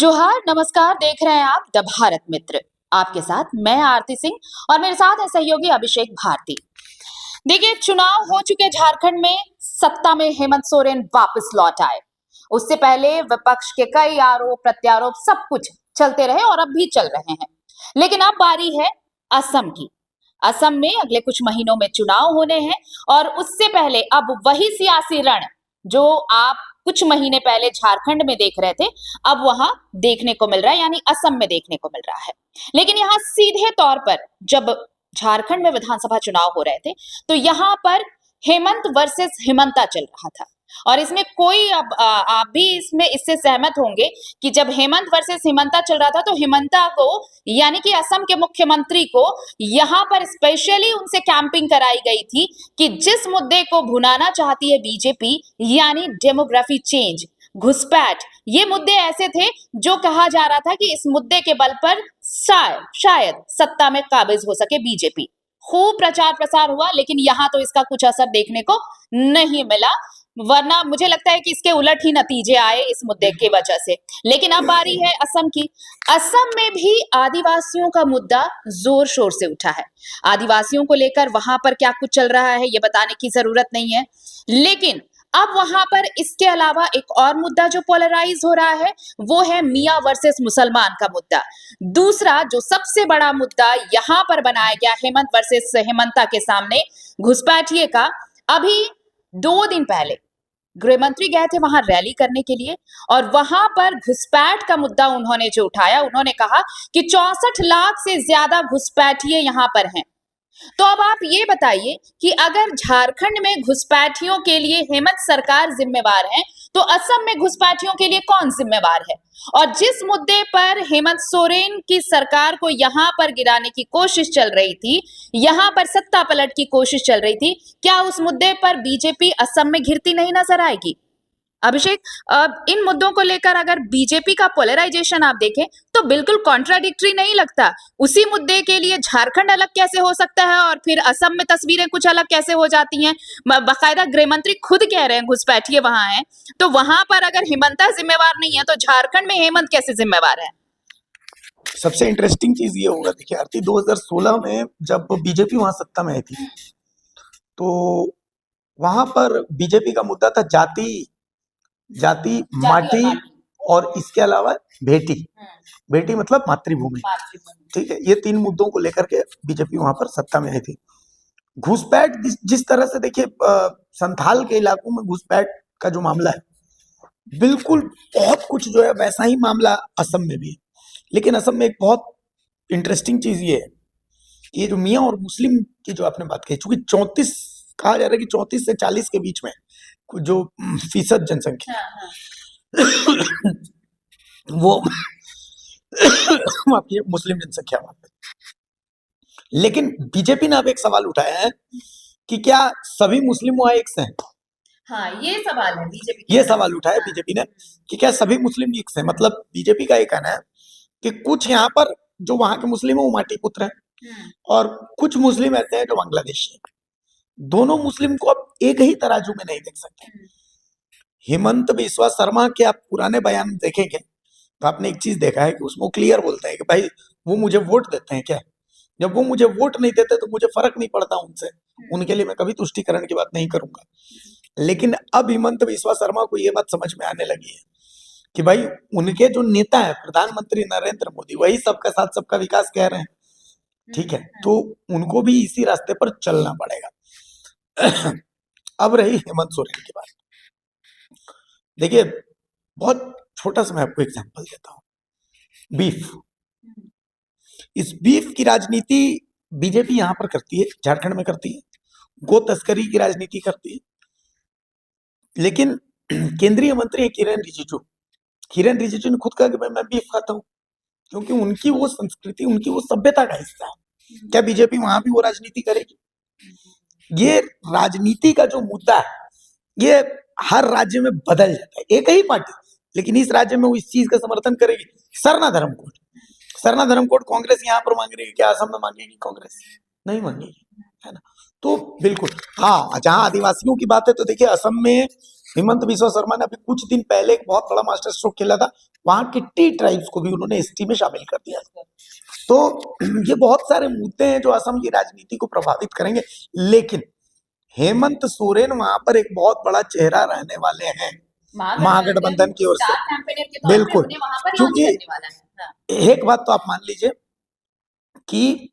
जोहार नमस्कार। देख रहे हैं आप द भारत मित्र। आपके साथ मैं आरती सिंह और मेरे साथ है सहयोगी अभिषेक भारती। देखिए, चुनाव हो चुके झारखंड में, सत्ता में हेमंत सोरेन वापस लौट आए। उससे पहले विपक्ष के कई आरोप प्रत्यारोप सब कुछ चलते रहे और अब भी चल रहे हैं। लेकिन अब बारी है असम की। असम में अगले कुछ महीनों में चुनाव होने हैं और उससे पहले अब वही सियासी रण जो आप कुछ महीने पहले झारखंड में देख रहे थे, अब वहां देखने को मिल रहा है, यानी असम में देखने को मिल रहा है। लेकिन यहाँ सीधे तौर पर जब झारखंड में विधानसभा चुनाव हो रहे थे, तो यहाँ पर हेमंत वर्सेस हिमंता चल रहा था। और इसमें कोई अब आप भी इसमें इससे सहमत होंगे कि जब हेमंत वर्सेस हिमंता चल रहा था, तो हिमंता को यानी कि असम के मुख्यमंत्री को यहाँ पर स्पेशली उनसे कैंपिंग कराई गई थी कि जिस मुद्दे को भुनाना चाहती है बीजेपी, यानी डेमोग्राफी चेंज, घुसपैठ, ये मुद्दे ऐसे थे जो कहा जा रहा था कि इस मुद्दे के बल पर शायद सत्ता में काबिज हो सके बीजेपी। खूब प्रचार प्रसार हुआ, लेकिन यहां तो इसका कुछ असर देखने को नहीं मिला, वरना मुझे लगता है कि इसके उलट ही नतीजे आए इस मुद्दे की वजह से। लेकिन अब बारी है असम की। असम में भी आदिवासियों का मुद्दा जोर शोर से उठा है। आदिवासियों को लेकर वहां पर क्या कुछ चल रहा है ये बताने की जरूरत नहीं है, लेकिन अब वहां पर इसके अलावा एक और मुद्दा जो पोलराइज हो रहा है, वो है मियां वर्सेस मुसलमान का मुद्दा। दूसरा जो सबसे बड़ा मुद्दा यहां पर बनाया गया हेमंत वर्सेस हेमंता के सामने, घुसपैठिए का। अभी 2 दिन पहले गृह मंत्री गए थे वहां रैली करने के लिए, और वहां पर घुसपैठ का मुद्दा उन्होंने जो उठाया, उन्होंने कहा कि 64 लाख से ज्यादा घुसपैठिए यहां पर हैं। तो अब आप ये बताइए कि अगर झारखंड में घुसपैठियों के लिए हेमंत सरकार जिम्मेवार है, तो असम में घुसपैठियों के लिए कौन जिम्मेवार है? और जिस मुद्दे पर हेमंत सोरेन की सरकार को यहां पर गिराने की कोशिश चल रही थी, यहां पर सत्ता पलट की कोशिश चल रही थी, क्या उस मुद्दे पर बीजेपी असम में घिरती नहीं नजर आएगी? अभिषेक, अब इन मुद्दों को लेकर अगर बीजेपी का पोलराइजेशन आप देखें तो बिल्कुल कॉन्ट्राडिक्टरी नहीं लगता। उसी मुद्दे के लिए झारखंड अलग कैसे हो सकता है और फिर असम में तस्वीरें कुछ अलग कैसे हो जाती हैं? बाकायदा गृह मंत्री खुद कह रहे हैं घुसपैठिए वहां है, तो वहां पर अगर हिमंता जिम्मेवार नहीं है, तो झारखंड में हेमंत कैसे जिम्मेवार है? सबसे इंटरेस्टिंग चीज ये होगा, देखिए आरती, 2016 में जब बीजेपी वहां सत्ता में आई थी, तो वहां पर बीजेपी का मुद्दा था जाति, जाति, माटी और इसके अलावा भेटी। भेटी मतलब मातृभूमि। ठीक है, ये 3 मुद्दों को लेकर के बीजेपी वहां पर सत्ता में आई थी। घुसपैठ जिस तरह से, देखिए संथाल के इलाकों में घुसपैठ का जो मामला है, बिल्कुल बहुत कुछ जो है वैसा ही मामला असम में भी है। लेकिन असम में एक बहुत इंटरेस्टिंग चीज ये है कि ये जो मियाँ और मुस्लिम की जो आपने बात कही, चूंकि 34 कहा जा रहा है कि 34 से 40 के बीच में जो फीसद जनसंख्या वो आपकी मुस्लिम जनसंख्या वहां पे। लेकिन बीजेपी ने अब एक सवाल उठाया है कि क्या सभी मुस्लिम वहां एक से हैं? हाँ, ये सवाल है बीजेपी। ये सवाल उठाया बीजेपी ने कि क्या सभी मुस्लिम एक से हैं? मतलब बीजेपी का ये कहना है कि कुछ यहाँ पर जो वहां के मुस्लिम है वो माटी पुत्र हैं, और कुछ मुस्लिम ऐसे हैं जो बांग्लादेशी हैं। दोनों मुस्लिम को अब एक ही तराजू में नहीं देख सकते। हेमंत बिस्वा शर्मा के आप पुराने बयान देखेंगे तो आपने एक चीज देखा है कि उसमें क्लियर बोलते हैं कि भाई वो मुझे वोट देते हैं क्या? जब वो मुझे वोट नहीं देते तो मुझे फर्क नहीं पड़ता उनसे, उनके लिए मैं कभी तुष्टीकरण की बात नहीं करूंगा। लेकिन अब हेमंत बिस्वा शर्मा को ये बात समझ में आने लगी है कि भाई उनके जो नेता है प्रधानमंत्री नरेंद्र मोदी, वही सबका साथ सबका विकास कह रहे हैं। ठीक है, तो उनको भी इसी रास्ते पर चलना पड़ेगा। अब रही हेमंत सोरेन की बात। देखिए, बहुत छोटा सा मैं आपको एग्जांपल देता हूं। बीफ, इस बीफ की राजनीति बीजेपी यहां पर करती है, झारखंड में करती है, गो तस्करी की राजनीति करती है। लेकिन केंद्रीय मंत्री है किरेन रिजिजू ने खुद कहा कि भाई मैं बीफ खाता हूं, क्योंकि उनकी वो संस्कृति, उनकी वो सभ्यता का हिस्सा है। क्या बीजेपी वहां भी वो राजनीति करेगी? ये राजनीति का जो मुद्दा है, ये हर राज्य में बदल जाता है। एक ही पार्टी, लेकिन इस राज्य में वो इस चीज का समर्थन करेगी। सरना धर्म कोड कांग्रेस यहाँ पर मांग रही है, क्या असम में मांगेगी कांग्रेस? नहीं मांगेगी, है ना? तो बिल्कुल हाँ, जहां आदिवासियों की बात है तो देखिए असम में हिमंत बिस्वा शर्मा ने अभी कुछ दिन पहले एक बहुत बड़ा मास्टर स्ट्रोक खेला था, वहां के टी ट्राइब्स को भी उन्होंने एसटी में शामिल कर दिया। तो ये बहुत सारे मुद्दे हैं जो असम की राजनीति को प्रभावित करेंगे, लेकिन हेमंत सोरेन वहां पर एक बहुत बड़ा चेहरा रहने वाले हैं महागठबंधन की ओर से। स्टार कैंपेनर के तौर पे बिल्कुल, उन्हें वहां पर लॉन्च क्योंकि करने वाला है। हाँ। एक बात तो आप मान लीजिए कि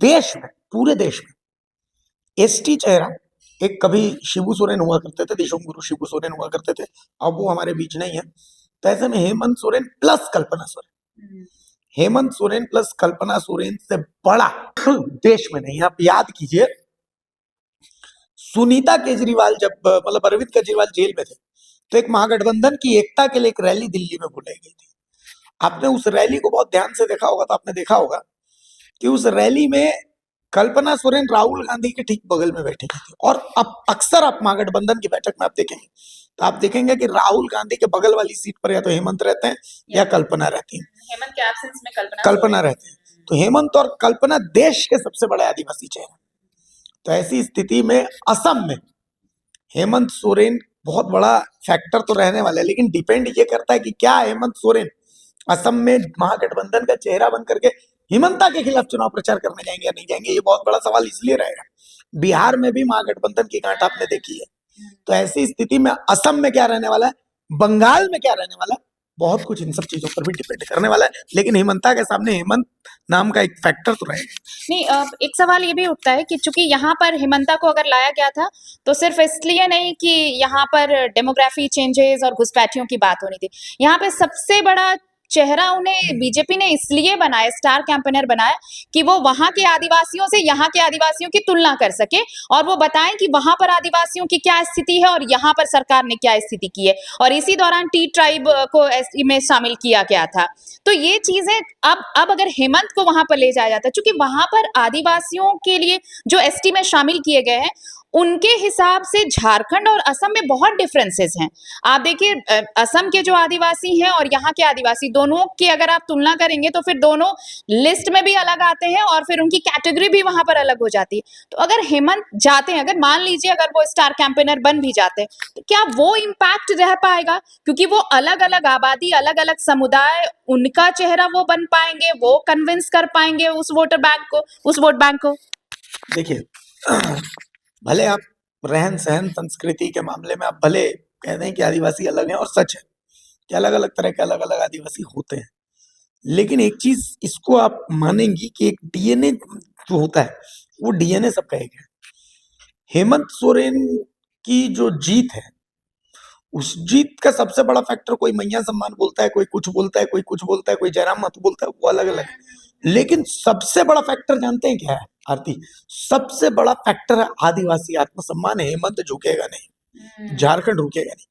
देश में, पूरे देश में एसटी चेहरा, एक कभी शिबू सोरेन हुआ करते थे, देशों गुरु शिबू सोरेन हुआ करते थे, अब वो हमारे बीच नहीं है। तो ऐसे में हेमंत सोरेन प्लस कल्पना सोरेन, हेमंत सोरेन प्लस कल्पना सोरेन से बड़ा देश में नहीं। आप याद कीजिए, सुनीता केजरीवाल जब मतलब अरविंद केजरीवाल जेल में थे, तो एक महागठबंधन की एकता के लिए एक रैली दिल्ली में बुलाई गई थी। आपने उस रैली को बहुत ध्यान से देखा होगा, तो आपने देखा होगा कि उस रैली में कल्पना सोरेन राहुल गांधी के ठीक बगल में बैठी थी। और अब अक्सर आप महागठबंधन की बैठक में आप देखेंगे, तो आप देखेंगे कि राहुल गांधी के बगल वाली सीट पर या तो हेमंत रहते हैं या कल्पना रहती है। हेमंत के एब्सेंस में कल्पना रहती है। तो हेमंत और कल्पना देश के सबसे बड़े आदिवासी चेहरे। तो ऐसी स्थिति में असम में हेमंत सोरेन बहुत बड़ा फैक्टर तो रहने वाला है, लेकिन डिपेंड ये करता है कि क्या हेमंत सोरेन असम में महागठबंधन का चेहरा बन करके हिमंता के खिलाफ चुनाव प्रचार करने जाएंगे या नहीं जाएंगे। ये बहुत बड़ा सवाल इसलिए रहेगा, बिहार में भी महागठबंधन की गांठ आपने देखी है। तो ऐसी स्थिति में असम में क्या रहने वाला है, बंगाल में क्या रहने वाला है, बहुत कुछ इन सब चीजों पर भी डिपेंड करने वाला है। लेकिन हिमंता के सामने हेमंत नाम का एक फैक्टर तो रहेगा। नहीं, एक सवाल ये भी उठता है कि चूंकि यहाँ पर हिमंता को अगर लाया गया था तो सिर्फ इसलिए नहीं कि यहाँ पर डेमोग्राफी चेंजेस और घुसपैठियों की बात होनी थी। यहाँ पे सबसे बड़ा चेहरा उन्हें बीजेपी ने इसलिए बनाया, स्टार कैंपेनर बनाया, कि वो वहां के आदिवासियों से यहाँ के आदिवासियों की तुलना कर सके और वो बताएं कि वहां पर आदिवासियों की क्या स्थिति है और यहाँ पर सरकार ने क्या स्थिति की है। और इसी दौरान टी ट्राइब को एसटी में शामिल किया गया था। तो ये चीजें अब अगर हेमंत को वहां पर ले जाया जाता है, क्योंकि वहां पर आदिवासियों के लिए जो एसटी में शामिल किए गए हैं, उनके हिसाब से झारखंड और असम में बहुत डिफरेंसेस हैं। आप देखिए, असम के जो आदिवासी हैं और यहाँ के आदिवासी, दोनों की अगर आप तुलना करेंगे तो फिर दोनों लिस्ट में भी अलग आते हैं और फिर उनकी कैटेगरी भी वहां पर अलग हो जाती है। तो अगर हेमंत जाते हैं, अगर मान लीजिए अगर वो स्टार कैंपेनर बन भी जाते हैं, तो क्या वो इम्पैक्ट रह पाएगा? क्योंकि वो अलग अलग आबादी, अलग अलग समुदाय, उनका चेहरा वो बन पाएंगे, वो कन्विंस कर पाएंगे उस वोटर बैंक को, उस वोट बैंक को। देखिए, भले आप रहन सहन संस्कृति के मामले में आप भले कहते हैं कि आदिवासी अलग हैं, और सच है कि अलग अलग तरह के अलग अलग आदिवासी होते हैं, लेकिन एक चीज इसको आप मानेंगी कि एक डीएनए जो होता है वो डीएनए सबका एक है। हेमंत सोरेन की जो जीत है, उस जीत का सबसे बड़ा फैक्टर, कोई मैया सम्मान बोलता है, कोई कुछ बोलता है, कोई कुछ बोलता है, कोई जयराम मत बोलता है, वो अलग अलग है। लेकिन सबसे बड़ा फैक्टर जानते हैं क्या है आरती? सबसे बड़ा फैक्टर है आदिवासी आत्मसम्मान। हेमंत झुकेगा नहीं, झारखंड रुकेगा नहीं।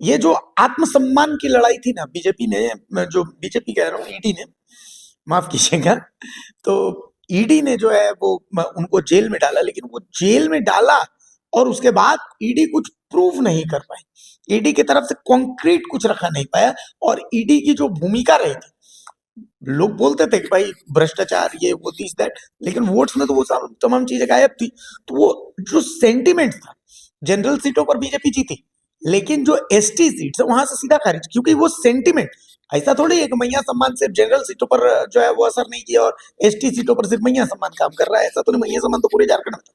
ये जो आत्मसम्मान की लड़ाई थी ना, बीजेपी ने, जो बीजेपी कह रहा हूँ, ईडी ने, माफ कीजिएगा, तो ईडी ने जो है वो उनको जेल में डाला, लेकिन वो जेल में डाला और उसके बाद ईडी कुछ प्रूव नहीं कर पाई, ईडी की तरफ से कॉन्क्रीट कुछ रखा नहीं पाया। और ईडी की जो भूमिका रही थी, लोग बोलते थे कि भाई भ्रष्टाचार, ये वो दिस दैट, लेकिन वोट्स में तो वो तमाम चीजें गायब थी। तो वो जो सेंटिमेंट था, जनरल सीटों पर बीजेपी जीती, लेकिन जो एसटी सीट है वहां से सीधा खारिज, क्योंकि वो सेंटिमेंट, ऐसा थोड़ी है कि मैया सम्मान सिर्फ जनरल सीटों पर जो है वो असर नहीं किया और एसटी सीटों पर सिर्फ मैया सम्मान काम कर रहा है, ऐसा तो नहीं। मैया सम्मान तो पूरे झारखंड में था,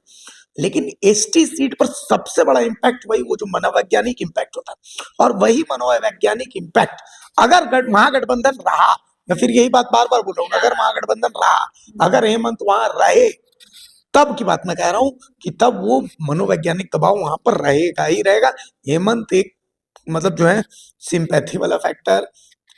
लेकिन एसटी सीट पर सबसे बड़ा इंपैक्ट वही, वो जो मनोवैज्ञानिक इंपैक्ट होता है। और वही मनोवैज्ञानिक इंपैक्ट अगर महागठबंधन रहा, मैं फिर यही बात बार बार बोल रहा हूँ, अगर महागठबंधन रहा, अगर हेमंत वहां रहे, तब की बात मैं कह रहा हूं कि तब वो मनोवैज्ञानिक दबाव वहां पर रहेगा ही रहेगा। हेमंत एक मतलब जो है सिंपैथी वाला फैक्टर,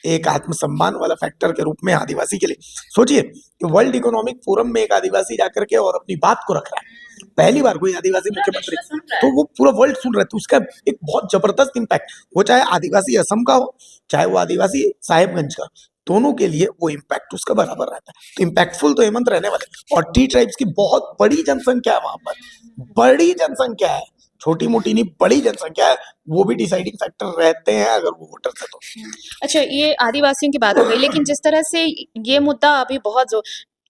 एक आत्मसम्मान वाला फैक्टर के रूप में आदिवासी के लिए, सोचिए कि वर्ल्ड इकोनॉमिक फोरम में एक आदिवासी जाकर के और अपनी बात को रख रहा है, पहली बार कोई आदिवासी मुख्यमंत्री, तो वो पूरा वर्ल्ड सुन रहा है, तो उसका एक बहुत जबरदस्त इंपैक्ट, वो चाहे आदिवासी असम का हो, चाहे वो आदिवासी साहेबगंज का, दोनों के लिए वो इम्पैक्ट उसका बराबर रहता है। तो इम्पैक्टफुल तो हेमंत रहने वाले। और टी ट्राइब्स की बहुत बड़ी जनसंख्या है वहां पर, बड़ी जनसंख्या है, छोटी मोटी नहीं, बड़ी जनसंख्या है, वो भी डिसाइडिंग फैक्टर रहते हैं अगर वो वोटर्स है तो। अच्छा, ये आदिवासियों की बात हो गई, लेकिन जिस तरह से ये मुद्दा अभी बहुत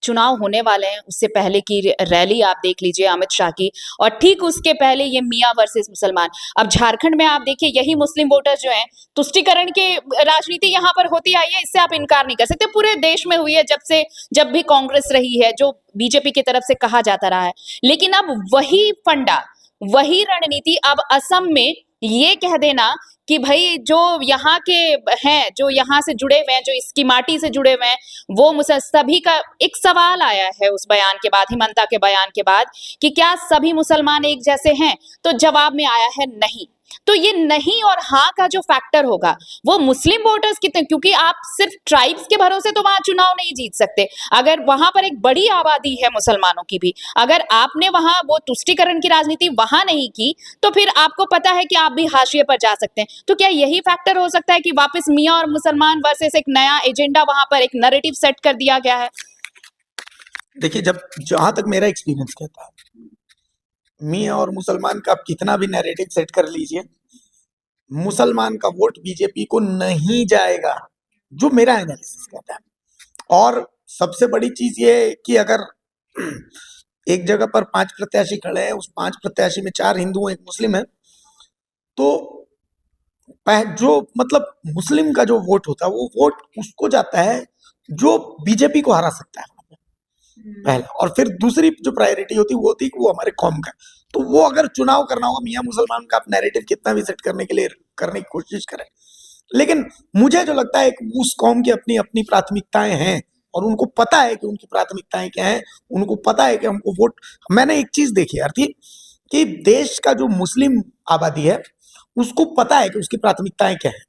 चुनाव होने वाले हैं, उससे पहले की रैली आप देख लीजिए अमित शाह की, और ठीक उसके पहले ये मियां वर्सेस मुसलमान। अब झारखंड में आप देखिए यही मुस्लिम वोटर जो हैं, तुष्टिकरण की राजनीति यहाँ पर होती आई है, इससे आप इनकार नहीं कर सकते। पूरे देश में हुई है जब भी कांग्रेस रही है, जो बीजेपी की तरफ से कहा जाता रहा है। लेकिन अब वही फंडा, वही रणनीति अब असम में ये कह देना कि भाई जो यहाँ के हैं, जो यहाँ से जुड़े हुए हैं, जो इसकी माटी से जुड़े हुए हैं, वो मुझे सभी का एक सवाल आया है उस बयान के बाद, हिमंता के बयान के बाद, कि क्या सभी मुसलमान एक जैसे हैं? तो जवाब में आया है नहीं। तो ये नहीं और हाँ का जो फैक्टर होगा वो मुस्लिम वोटर्स कितने, क्योंकि आप सिर्फ ट्राइब्स के भरोसे तो वहां चुनाव नहीं जीत सकते। अगर वहां पर एक बड़ी आबादी है मुसलमानों की भी, अगर आपने वहां वो तुष्टिकरण की राजनीति वहां नहीं की, तो फिर आपको पता है कि आप भी हाशिए पर जा सकते हैं। तो क्या यही फैक्टर हो सकता है कि वापस मियां और मुसलमान वर्सेस एक नया एजेंडा वहां पर एक नैरेटिव सेट कर दिया गया है? देखिए, जहां तक मेरा एक्सपीरियंस कहता है, मियां और मुसलमान का आप कितना भी नैरेटिव सेट कर लीजिए, मुसलमान का वोट बीजेपी को नहीं जाएगा, जो मेरा एनालिसिस कहता है। और सबसे बड़ी चीज ये है कि अगर एक जगह पर 5 प्रत्याशी खड़े हैं, उस 5 प्रत्याशी में 4 हिंदू हैं, 1 मुस्लिम है, तो जो मतलब मुस्लिम का जो वोट होता है, वो वोट उसको जाता है जो बीजेपी को हरा सकता है पहला। और फिर दूसरी जो प्रायोरिटी होती है वो होती है कि वो हमारे कौम का। तो वो अगर चुनाव करना होगा, मियां मुसलमान का आप नैरेटिव कितना भी सेट करने के लिए करने की कोशिश करें, लेकिन मुझे जो लगता है कि उस कौम की अपनी अपनी प्राथमिकताएं हैं, और उनको पता है कि उनकी प्राथमिकताएं क्या हैं, उनको पता है कि हमको वोट। मैंने एक चीज देखी यार थी कि देश का जो मुस्लिम आबादी है, उसको पता है कि उसकी प्राथमिकताएं क्या है,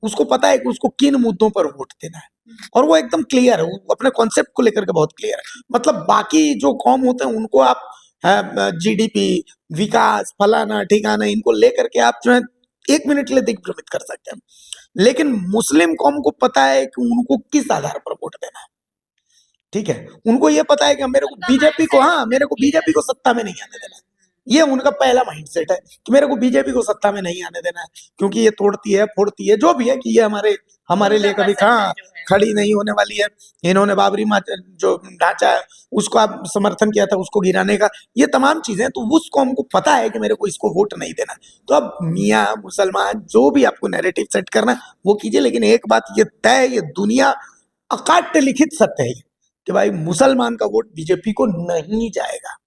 उसको पता है कि उसको किन मुद्दों पर वोट देना है, और वो एकदम क्लियर है, वो अपने कॉन्सेप्ट को लेकर के बहुत क्लियर है। मतलब बाकी जो कौम होते हैं उनको आप जीडीपी, विकास, फलाना ठिकाना, इनको लेकर के आप जो है 1 मिनट के लिए दिग्भ्रमित कर सकते हैं, लेकिन मुस्लिम कौम को पता है कि उनको किस आधार पर वोट देना है। ठीक है, उनको ये पता है कि मेरे को बीजेपी को सत्ता में नहीं आने देना है। ये उनका पहला माइंडसेट है कि मेरे को बीजेपी को सत्ता में नहीं आने देना है, क्योंकि ये तोड़ती है, फोड़ती है, जो भी है, कि ये हमारे लिए कभी खड़ी नहीं होने वाली है। इन्होंने बाबरी जो ढांचा है उसको आप समर्थन किया था, उसको गिराने का, ये तमाम चीजें। तो उस कौम को पता है कि मेरे को इसको वोट नहीं देना। तो अब मियां मुसलमान जो भी आपको नैरेटिव सेट करना है वो कीजिए, लेकिन एक बात ये तय है, ये दुनिया अकाट्य लिखित सत्य है कि भाई मुसलमान का वोट बीजेपी को नहीं जाएगा।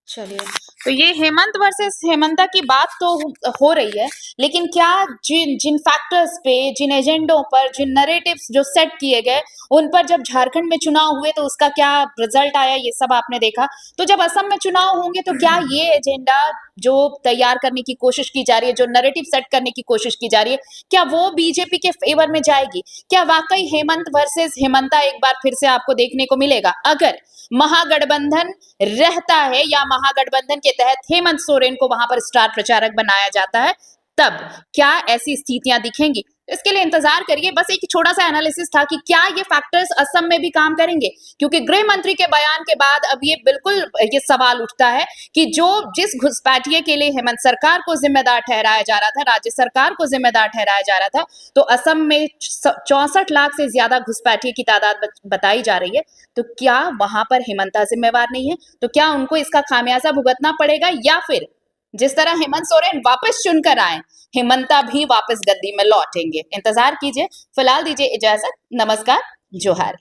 चलिए, तो ये हेमंत वर्सेस हेमंता की बात तो हो रही है, लेकिन क्या जिन फैक्टर्स पे, जिन एजेंडों पर, जिन नैरेटिव्स जो सेट किए गए, उन पर जब झारखंड में चुनाव हुए तो उसका क्या रिजल्ट आया, ये सब आपने देखा। तो जब असम में चुनाव होंगे तो क्या ये एजेंडा जो तैयार करने की कोशिश की जा रही है, जो नैरेटिव सेट करने की कोशिश की जा रही है, क्या वो बीजेपी के फेवर में जाएगी? क्या वाकई हेमंत वर्सेस हेमंता एक बार फिर से आपको देखने को मिलेगा? अगर महागठबंधन रहता है या महागठबंधन के तहत हेमंत सोरेन को वहां पर स्टार प्रचारक बनाया जाता है, तब क्या ऐसी स्थितियां दिखेंगी? इसके लिए इंतजार करिए। बस एक छोटा सा एनालिसिस था कि क्या ये फैक्टर्स असम में भी काम करेंगे, क्योंकि गृह मंत्री के बयान के बाद अब ये बिल्कुल ये सवाल उठता है कि जिस घुसपैठिए के लिए हेमंत सरकार को जिम्मेदार ठहराया जा रहा था, राज्य सरकार को जिम्मेदार ठहराया जा रहा था, तो असम में 64 लाख से ज्यादा घुसपैठिए की तादाद बताई जा रही है। तो क्या वहां पर हेमंता जिम्मेवार नहीं है? तो क्या उनको इसका खामियाजा भुगतना पड़ेगा, या फिर जिस तरह हेमंत सोरेन वापस चुनकर आए, हेमंता भी वापस गद्दी में लौटेंगे? इंतजार कीजिए। फिलहाल दीजिए इजाजत। नमस्कार, जोहार।